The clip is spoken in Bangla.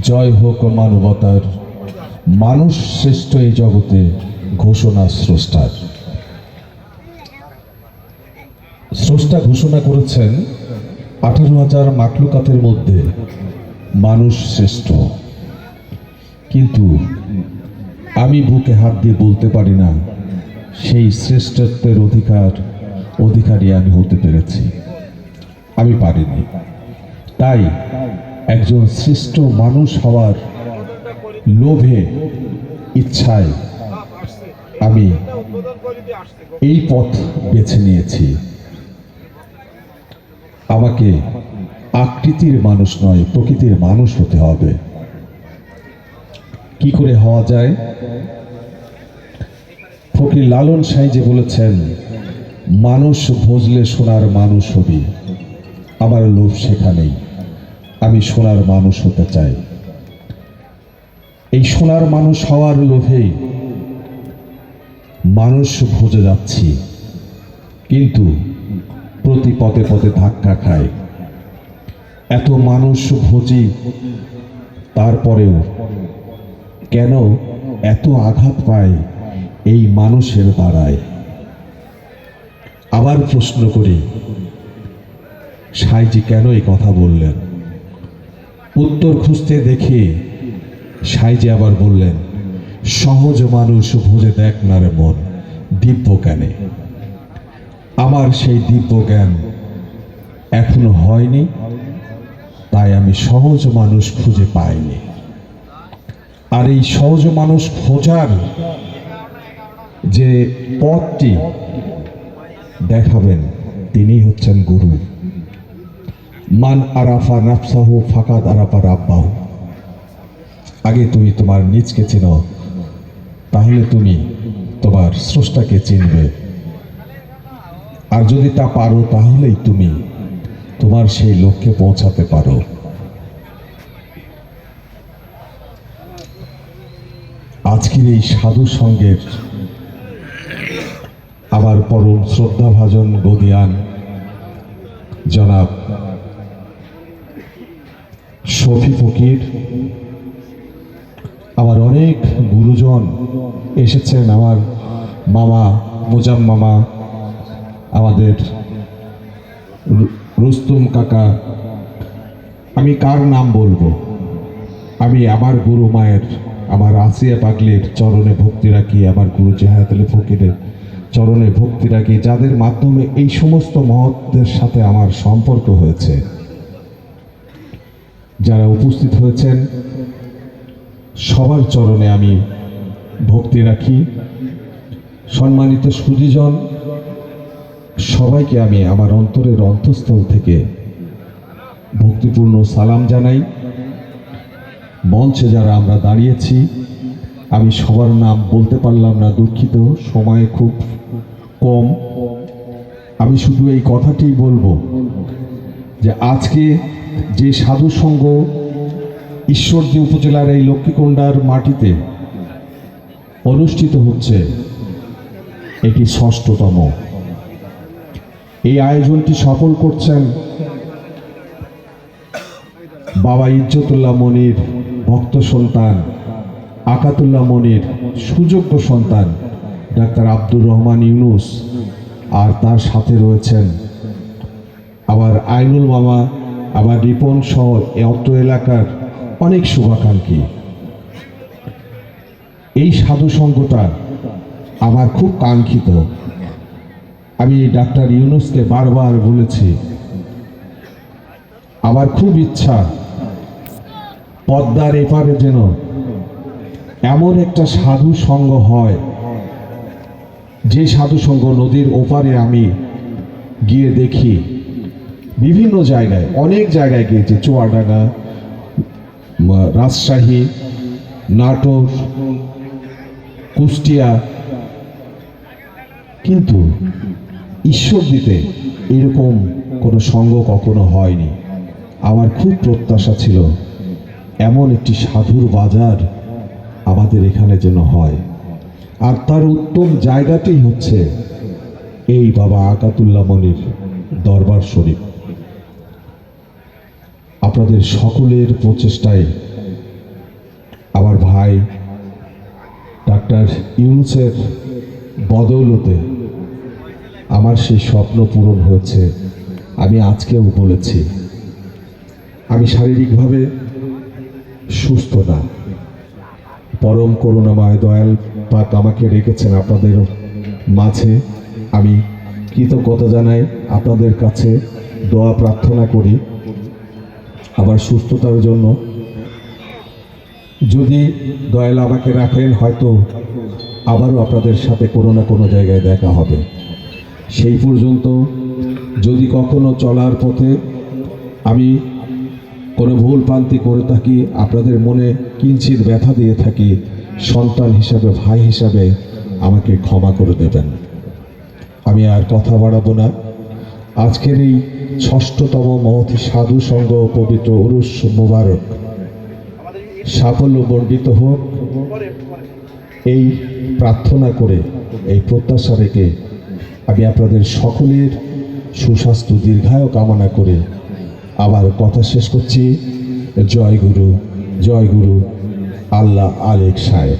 জয় হোক মানবতার, মানুষ শ্রেষ্ঠ এই জগতে, ঘোষণা স্রষ্টার। স্রষ্টা ঘোষণা করেছেন 18,000 মাখলুকাতের মধ্যে মানুষ শ্রেষ্ঠ। কিন্তু আমি বুকে হাত দিয়ে বলতে পারি না সেই শ্রেষ্ঠত্বের অধিকারী আমি হতে পেরেছি। আমি পারিনি। তাই একজন শ্রেষ্ঠ মানুষ হওয়ার লোভে, ইচ্ছায় আমি এই পথ বেছে নিয়েছি। আমাকে আকৃতির মানুষ নয়, প্রকৃতির মানুষ হতে হবে। কি করে হওয়া যায়? ফকির লালন সাঁই যে বলেছেন, মানুষ ভজলে সোনার মানুষ হবি। আমার লোভ সেখানেই, আমি সোনার মানুষ হতে চাই। এই সোনার মানুষ হওয়ার লোভেই মানুষ ভজে যাচ্ছি, কিন্তু প্রতি পদে পদে ধাক্কা খায়। এত মানুষ ভোজি, তারপরেও কেন এত আঘাত পায় এই মানুষের দ্বারায়? আবার প্রশ্ন করি, সাঁইজি কেন এই কথা বললেন? উত্তর খুঁজতে দেখে সাঁইজি আবার বললেন, সহজ মানুষ ভোজে দেখ না রে মন, দিব্য জ্ঞানে। আমার সেই দিব্য জ্ঞান এখনো হয়নি, তাই আমি সহজ মানুষ খুঁজে পাইনি। আর এই সহজ মানুষ খোঁজার যে পথটি দেখাবেন, তিনি হচ্ছেন গুরু। মান আরাফা নাফসাহু ফাকাদ আরাফা রাব্বাহু। আগে তুমি তোমার নিজকে চেনো, তাহলে তুমি তোমার স্রষ্টাকে চিনবে। আর যদি তা পারো, তাহলেই তুমি তোমার সেই লক্ষ্যে পৌঁছাতে পারো। আজকের এই সাধু সঙ্গের আমার পরম শ্রদ্ধাভাজন গদিয়ান জনাব শফি ফকির, আমার অনেক গুরুজন এসেছেন, আমার মামা মোজাম মামা, আমাদের রুস্তুম কাকা। আমি কার নাম বলবো? আমি আমার গুরু মায়ের, আমার আসিয়া পাগলির চরণে ভক্তি রাখি, আমার গুরু জাহায়াত আলী ফকিরের চরণে ভক্তি রাখি, যাদের মাধ্যমে এই সমস্ত মহৎদের সাথে আমার সম্পর্ক হয়েছে। যারা উপস্থিত হয়েছেন সবার চরণে আমি ভক্তি রাখি। সম্মানিত সুধীজন, সবাইকে আমি আমার অন্তরের অন্তঃস্থল থেকে ভক্তিপূর্ণ সালাম জানাই। মঞ্চে যারা আমরা দাঁড়িয়েছি, আমি সবার নাম বলতে পারলাম না, দুঃখিত, সময় খুব কম। আমি শুধু এই কথাটি বলবো যে আজকে যে সাধু সংঘ ঈশ্বরদী উপজেলার এই লক্ষ্মীকুণ্ডার মাটিতে অনুষ্ঠিত হচ্ছে, এটি ৬ষ্ঠতম। এই আয়োজনটি সফল করছেন বাবা ইজ্জতুল্লাহ মনির ভক্ত সন্তান, আকাতুল্লাহ মনির সুযোগ্য সন্তান ডাক্তার আব্দুর রহমান ইউনুস, আর তার সাথে রয়েছেন আবার আইনুল মামা, আবার রিপন সহ অত্র এলাকার অনেক শুভাকাঙ্ক্ষী। এই সাধু সংঘটা আমার খুব কাঙ্ক্ষিত। আমি ডাক্তার ইউনুসকে বারবার বলেছি, আমার খুব ইচ্ছা পদ্মার এপারে যেন এমন একটা সাধু সংঘ হয়, যে সাধু সংঘ নদীর ওপারে আমি গিয়ে দেখি, বিভিন্ন জায়গায়, অনেক জায়গায় গিয়েছি, চুয়াডাঙ্গা, রাজশাহী, নাটোর, কুষ্টিয়া, কিন্তু ঈশ্বরদীতে এরকম কোনো সংঘ কখনো হয়নি। আমার খুব প্রত্যাশা ছিল এমন একটি সাধুর বাজার আমাদের এখানে যেন হয়, আর তার উত্তম জায়গাটি হচ্ছে এই বাবা আকাতুল্লাহ মনির দরবার শরীফ। আপনাদের সকলের প্রচেষ্টায় আমার ভাই ডাক্তার ইউনূসের বদৌলতে আমার সেই স্বপ্ন পূরণ হয়েছে। আমি আজকেও বলেছি, আমি শারীরিকভাবে সুস্থ না, পরম করুণাময় দয়াল পাক আমাকে রেখেছেন আপনাদের মাঝে। আমি কৃতজ্ঞতা জানাই, আপনাদের কাছে দোয়া প্রার্থনা করি আমার সুস্থতার জন্য। যদি দয়াল আমাকে রাখেন, হয়তো আবারও আপনাদের সাথে কোনো না কোনো জায়গায় দেখা হবে। সেই পর্যন্ত যদি কখনো চলার পথে আমি কোনো ভুল প্রান্তি করে থাকি, আপনাদের মনে কিঞ্চিত ব্যথা দিয়ে থাকি, সন্তান হিসাবে, ভাই হিসাবে আমাকে ক্ষমা করে দেবেন। আমি আর কথা বাড়াবো না। আজকের এই ৬ষ্ঠতম মহতী সাধু সংঘ পবিত্র উরুস মোবারক সাফল্য বর্ধিত হোক, এই প্রার্থনা করে, এই প্রত্যাশা রেখে আমি আপনাদের সকলের সুস্বাস্থ্য দীর্ঘায়ু কামনা করে আবার কথা শেষ করছি। জয় গুরু, জয় গুরু। আল্লাহ আলেক সাহেব।